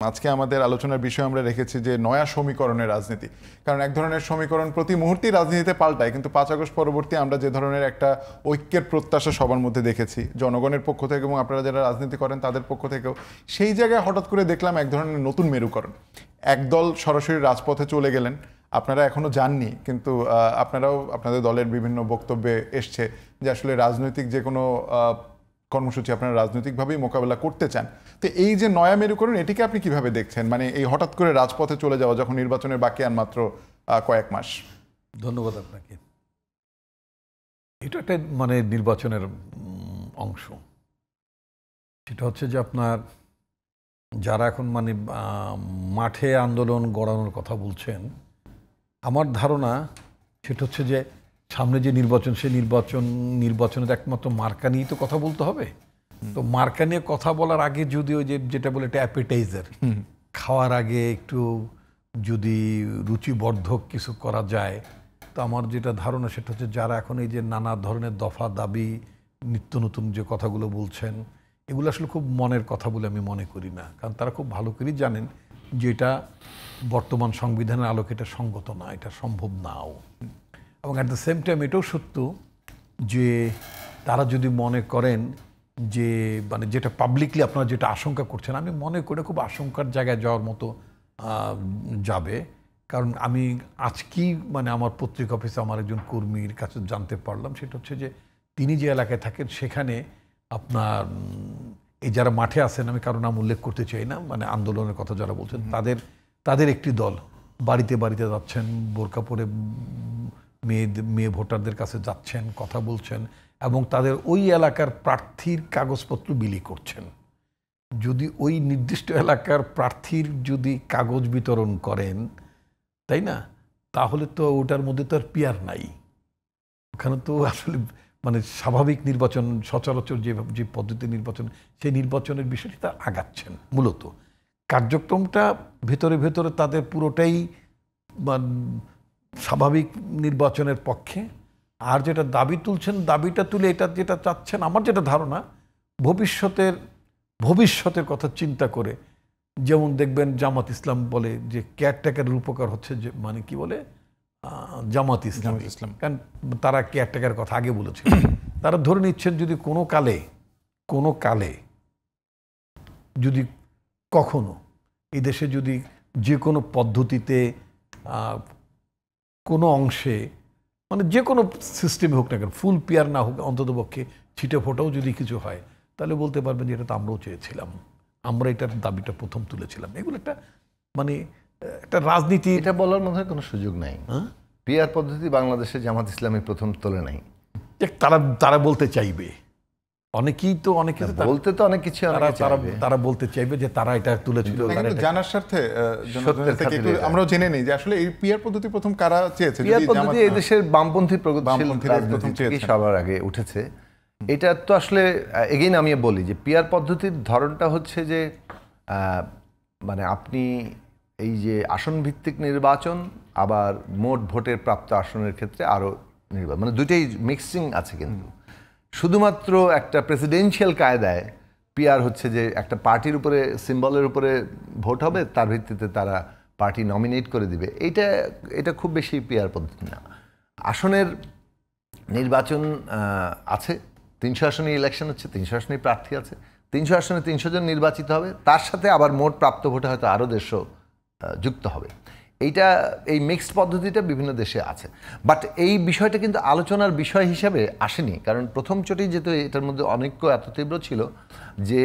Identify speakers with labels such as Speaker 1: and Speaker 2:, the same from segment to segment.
Speaker 1: আজকে আমাদের আলোচনার বিষয় আমরা রেখেছি যে নয়া সমীকরণের রাজনীতি। কারণ এক ধরনের সমীকরণ প্রতি মুহূর্তেই রাজনীতিতে পাল্টায়, কিন্তু 5 আগস্ট পরবর্তী আমরা যে ধরনের একটা ঐক্যের প্রত্যাশা সবার মধ্যে দেখেছি জনগণের পক্ষ থেকে এবং আপনারা যারা রাজনীতি করেন তাদের পক্ষ থেকেও, সেই জায়গায় হঠাৎ করে দেখলাম এক ধরনের নতুন মেরুকরণ। একদল সরাসরি রাজপথে চলে গেলেন, আপনারা এখনো যাননি, কিন্তু আপনারাও আপনাদের দলের বিভিন্ন বক্তব্যে এসছে যে আসলে রাজনৈতিক যে কোনো কর্মসূচি আপনারা রাজনৈতিকভাবেই মোকাবেলা করতে চান। তো এই যে নয়া মেরুকরণ, এটিকে আপনি কিভাবে দেখছেন? মানে এই হঠাৎ করে রাজপথে চলে যাওয়া যখন নির্বাচনের বাকি আর মাত্র কয়েক মাস।
Speaker 2: ধন্যবাদ আপনাকে। এটা একটা মানে নির্বাচনের অংশ। সেটা হচ্ছে যে আপনার যারা এখন মানে মাঠে আন্দোলন গড়ানোর কথা বলছেন, আমার ধারণা সেটা হচ্ছে যে সামনে যে নির্বাচন, সেই নির্বাচনের একমাত্র মার্কা নিয়েই তো কথা বলতে হবে। তো মার্কা নিয়ে কথা বলার আগে যদি ওই যেটা বলে এটা অ্যাপেটাইজার, খাওয়ার আগে একটু যদি রুচিবর্ধক কিছু করা যায়, তো আমার যেটা ধারণা সেটা হচ্ছে যারা এখন এই যে নানা ধরনের দফা দাবি নিত্য নতুন যে কথাগুলো বলছেন, এগুলো আসলে খুব মনের কথা বলে আমি মনে করি না। কারণ তারা খুব ভালো করেই জানেন যে এটা বর্তমান সংবিধানের আলোকে এটা সঙ্গত না, এটা সম্ভব নাও। এবং অ্যাট দ্য সেম টাইম এটাও সত্য যে তারা যদি মনে করেন যে মানে যেটা পাবলিকলি আপনারা যেটা আশঙ্কা করছেন, আমি মনে করি খুব আশঙ্কার জায়গায় যাওয়ার মতো যাবে। কারণ আমি আজকেই মানে আমার পত্রিকা অফিসে আমার একজন কর্মীর কাছে জানতে পারলাম, সেটা হচ্ছে যে তিনি যে এলাকায় থাকেন সেখানে আপনার এই যারা মাঠে আছেন, আমি কারো নাম উল্লেখ করতে চাই না, মানে আন্দোলনের কথা যারা বলছেন তাদের একটি দল বাড়িতে বাড়িতে যাচ্ছেন, বোরকা পরে মেয়ে ভোটারদের কাছে যাচ্ছেন, কথা বলছেন এবং তাদের ওই এলাকার প্রার্থীর কাগজপত্র বিলি করছেন। যদি ওই নির্দিষ্ট এলাকার প্রার্থীর যদি কাগজ বিতরণ করেন, তাই না, তাহলে তো ওটার মধ্যে তো আর পিয়ার নাই। ওখানে তো আসলে মানে স্বাভাবিক নির্বাচন, সচরাচর যে পদ্ধতি নির্বাচন, সেই নির্বাচনের বিষয়টি তা আগাচ্ছেন। মূলত কার্যক্রমটা ভেতরে ভেতরে তাদের পুরোটাই স্বাভাবিক নির্বাচনের পক্ষে। আর যেটা দাবি তুলছেন, দাবিটা তুলে এটা যেটা চাচ্ছেন, আমার যেটা ধারণা ভবিষ্যতের কথা চিন্তা করে, যেমন দেখবেন জামাত ইসলাম বলে যে কেয়ারটেকারের উপকার হচ্ছে যে মানে কি বলে জামাত ইসলাম, কারণ তারা কেয়ারটেকারের কথা আগে বলেছিল। তারা ধরে নিচ্ছেন যদি কোনো কালে যদি কখনো এই দেশে যদি যে কোনো পদ্ধতিতে কোনো অংশে মানে যে কোনো সিস্টেমে হোক না কেন, ফুল পিয়ার না হোক, অন্ততপক্ষে ছিটে ফোটাও যদি কিছু হয়, তাহলে বলতে পারবেন যে এটা তো আমরাও চেয়েছিলাম, আমরা এটার দাবিটা প্রথম তুলেছিলাম। এগুলো একটা মানে একটা রাজনীতি,
Speaker 3: এটা বলার মধ্যে কোনো সুযোগ নাই। পিয়ার পদ্ধতি বাংলাদেশে জামাত ইসলামী প্রথম তোলে নাই।
Speaker 2: তারা বলতে চাইবে, অনেকেই তো অনেকে
Speaker 3: বলতে তো অনেক কিছু
Speaker 2: তারা বলতে চাইবে যে তারা এটা তুলেছিল।
Speaker 1: জানার স্বার্থে আমরাও জেনে নেই যে আসলে এই পিয়ার পদ্ধতি প্রথম কারা চেয়েছে।
Speaker 3: পিয়ার পদ্ধতি এই দেশের বামপন্থী সবার আগে উঠেছে। এটা তো আসলে এগেইন আমি বলি যে পিয়ার পদ্ধতির ধরনটা হচ্ছে যে মানে আপনি এই যে আসন ভিত্তিক নির্বাচন, আবার মোট ভোটের প্রাপ্ত আসনের ক্ষেত্রে আরও নির্বাচন, মানে দুইটাই মিক্সিং আছে। কিন্তু শুধুমাত্র একটা প্রেসিডেন্সিয়াল কায়দায় পিয়ার হচ্ছে যে একটা পার্টির উপরে, সিম্বলের উপরে ভোট হবে, তার ভিত্তিতে তারা পার্টি নমিনেট করে দিবে, এটা খুব বেশি পিয়ার পদ্ধতি না। আসনের নির্বাচন আছে, 300 আসনে ইলেকশন হচ্ছে, 300 আসনে প্রার্থী আছে, 300 আসনে 300 জন নির্বাচিত হবে, তার সাথে আবার মোট প্রাপ্ত ভোটে হয়তো আরও 150 যুক্ত হবে। এই মিক্সড পদ্ধতিটা বিভিন্ন দেশে আছে, বাট এই বিষয়টা কিন্তু আলোচনার বিষয় হিসাবে আসেনি। কারণ প্রথম চোটেই যেহেতু এটার মধ্যে অনৈক্য এত তীব্র ছিল যে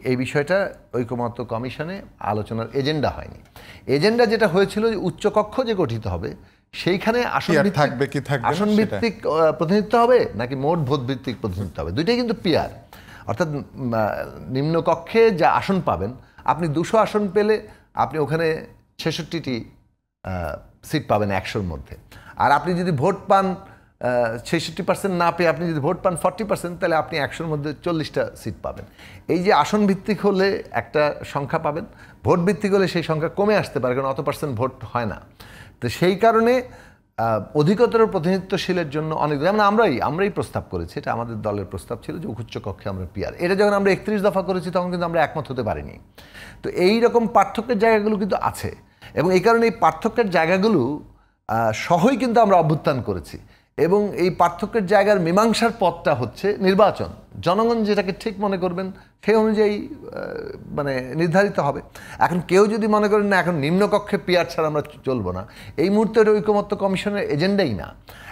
Speaker 3: এই বিষয়টা ঐকমত্য কমিশনে আলোচনার এজেন্ডা হয়নি। এজেন্ডা যেটা হয়েছিল যে উচ্চকক্ষ যে গঠিত হবে সেইখানে আসন ভিত্তিক প্রতিনিধিত্ব হবে নাকি মোট ভোট ভিত্তিক প্রতিনিধিত্ব হবে, দুইটাই কিন্তু পিয়ার। অর্থাৎ নিম্নকক্ষে যা আসন পাবেন, আপনি 200 আসন পেলে আপনি ওখানে 66টি সিট পাবেন 100-র মধ্যে। আর আপনি যদি ভোট পান 66% না পেয়ে আপনি যদি ভোট পান 40%, তাহলে আপনি 100-র মধ্যে 40টা সিট পাবেন। এই যে আসন ভিত্তিক হলে একটা সংখ্যা পাবেন, ভোট ভিত্তিক হলে সেই সংখ্যা কমে আসতে পারে, কারণ অত পার্সেন্ট ভোট হয় না। তো সেই কারণে অধিকতর প্রতিনিধিত্বশীলের জন্য অনেক, যেমন আমরাই প্রস্তাব করেছি, এটা আমাদের দলের প্রস্তাব ছিল যে উচ্চ কক্ষে আমরা পিয়ার, এটা যখন আমরা 31 দফা করেছি তখন কিন্তু আমরা একমত হতে পারিনি। তো এই রকম পার্থক্যের জায়গাগুলো কিন্তু আছে, এবং এই কারণে এই পার্থক্যের জায়গাগুলো সহই কিন্তু আমরা অভ্যুত্থান করেছি, এবং এই পার্থক্যের জায়গার মীমাংসার পথটা হচ্ছে নির্বাচন। জনগণ যেটাকে ঠিক মনে করবেন সেই অনুযায়ী মানে নির্ধারিত হবে। এখন কেউ যদি মনে করেন না এখন নিম্নকক্ষে পিয়ার ছাড়া আমরা চলবো না, এই মুহূর্তে এটা ঐকমত্য কমিশনের এজেন্ডাই না।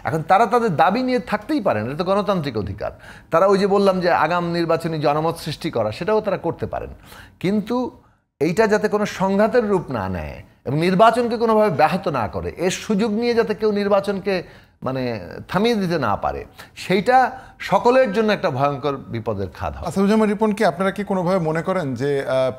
Speaker 3: এখন তারা তাদের দাবি নিয়ে থাকতেই পারেন, এটা তো গণতান্ত্রিক অধিকার। তারা ওই যে বললাম যে আগাম নির্বাচনী জনমত সৃষ্টি করা, সেটাও তারা করতে পারেন, কিন্তু এইটা যাতে কোনো সংঘাতের রূপ না নেয় এবং নির্বাচনকে কোনোভাবে ব্যাহত না করে, এর সুযোগ নিয়ে যাতে কেউ নির্বাচনকে মানে থামিয়ে দিতে না পারে, সেইটা সকলের জন্য একটা ভয়ঙ্কর বিপদের খাদ হবে।
Speaker 1: আসাদুজ্জামান রিপন, কি আপনারা কি কোনোভাবে মনে করেন যে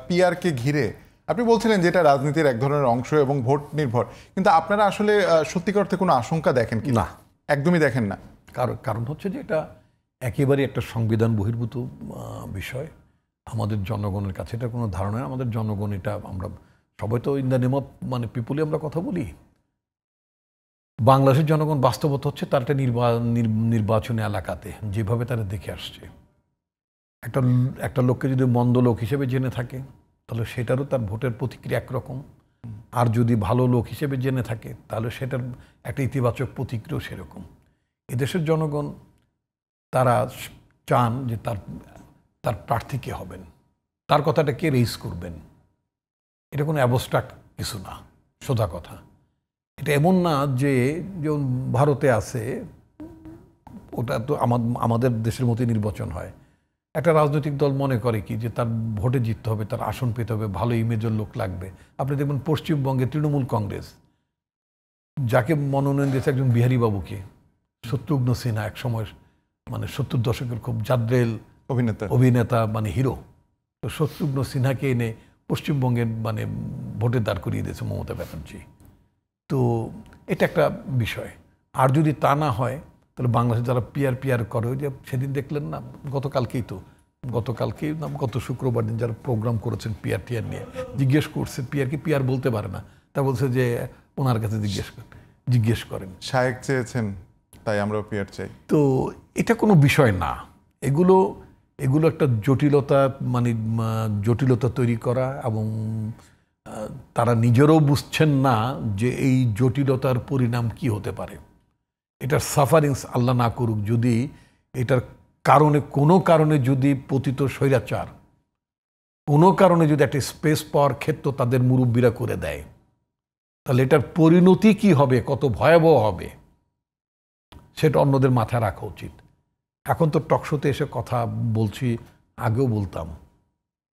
Speaker 1: পিআরকে ঘিরে, আপনি বলছিলেন যে এটা রাজনীতির এক ধরনের অংশ এবং ভোট নির্ভর, কিন্তু আপনারা আসলে সত্যিকার অর্থে কোনো আশঙ্কা দেখেন কি?
Speaker 2: না,
Speaker 1: একদমই দেখেন না।
Speaker 2: কারণ হচ্ছে যে এটা একেবারে একটা সংবিধান বহির্ভূত বিষয়। আমাদের জনগণের কাছে এটা কোনো ধারণা, আমাদের জনগণ এটা, আমরা সবাই তো ইন দ্য নেম অফ মানে পিপুলই আমরা কথা বলি। বাংলাদেশের জনগণ বাস্তবতা হচ্ছে তার একটা নির্বাচনী এলাকাতে যেভাবে তারা দেখে আসছে, একটা লোককে যদি মন্দ লোক হিসেবে জেনে থাকে তাহলে সেটারও তার ভোটের প্রতিক্রিয়া একরকম, আর যদি ভালো লোক হিসেবে জেনে থাকে তাহলে সেটার একটা ইতিবাচক প্রতিক্রিয়াও সেরকম। এদেশের জনগণ তারা চান যে তার প্রার্থী কে হবেন, তার কথাটা কে রেইজ করবেন। এটা কোনো অ্যাবস্ট্রাক্ট কিছু না, সোজা কথা। এটা এমন না যে যেমন ভারতে আছে, ওটা তো আমাদের দেশের মতোই নির্বাচন হয়। একটা রাজনৈতিক দল মনে করে কি যে তার ভোটে জিততে হবে, তার আসন পেতে হবে, ভালো ইমেজের লোক লাগবে। আপনি দেখবেন পশ্চিমবঙ্গে তৃণমূল কংগ্রেস যাকে মনোনয়ন দিয়েছে একজন বিহারীবাবুকে, শত্রুঘ্ন সিনহা, এক সময় মানে 70 দশকের খুব জাদ্রেল অভিনেতা মানে হিরো, তো শত্রুঘ্ন সিনহাকে এনে পশ্চিমবঙ্গের মানে ভোটে দাঁড় করিয়ে দিয়েছে মমতা ব্যানার্জি। তো এটা একটা বিষয়। আর যদি তা না হয় তাহলে বাংলাদেশে যারা পিয়ার করে, যে সেদিন দেখলেন না, গতকালকেই না গত শুক্রবার দিন যারা প্রোগ্রাম করেছেন পিয়ার নিয়ে, জিজ্ঞেস করছে পিয়ারকে, পিয়ার বলতে পারে না, তা বলছে যে ওনার কাছে জিজ্ঞেস করেন,
Speaker 1: শায়েক চেয়েছেন তাই আমরাও পিয়ার চাই।
Speaker 2: তো এটা কোনো বিষয় না। এগুলো একটা জটিলতা তৈরি করা, এবং তারা নিজেরাও বুঝছেন না যে এই জটিলতার পরিণাম কি হতে পারে। এটার সাফারিংস আল্লাহ না করুক, যদি এটার কোনো কারণে যদি পতিত স্বৈরাচার কোনো কারণে যদি একটা স্পেস পাওয়ার ক্ষেত্র তাদের মুরব্বীরা করে দেয়, তাহলে এটার পরিণতি কি হবে, কত ভয়াবহ হবে, সেটা অন্যদের মাথায় রাখা উচিত। এখন তো টকশোতে এসে কথা বলছি, আগেও বলতাম,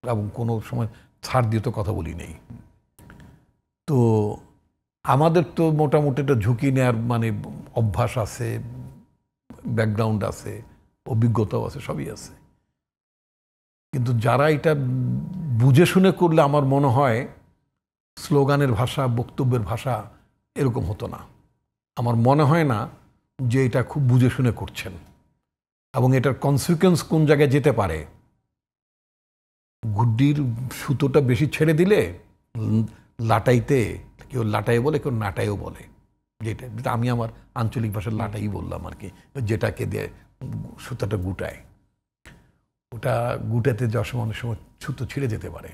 Speaker 2: এবং কোনো সময় ছাড় দিয়ে তো কথা বলি নেই। তো আমাদের তো মোটামুটি একটা ঝুঁকি নেওয়ার মানে অভ্যাস আছে, ব্যাকগ্রাউন্ড আছে, অভিজ্ঞতাও আছে, সবই আছে। কিন্তু যারা এটা বুঝে শুনে করলে আমার মনে হয় স্লোগানের ভাষা, বক্তব্যের ভাষা এরকম হতো না। আমার মনে হয় না যে এটা খুব বুঝে শুনে করছেন, এবং এটার কনসিকুয়েন্স কোন জায়গায় যেতে পারে। গুড্ডির সুতোটা বেশি ছেড়ে দিলে লাটাইতে, কেউ লাটাই বলে, কেউ নাটাইও বলে, যেটা আমি আমার আঞ্চলিক ভাষায় লাটাই বললাম আর কি, যেটাকে দিয়ে সুতাটা গুটায়, ওটা গুটাতে যাওয়ার সময় অনেক সময় সুতো ছিঁড়ে যেতে পারে।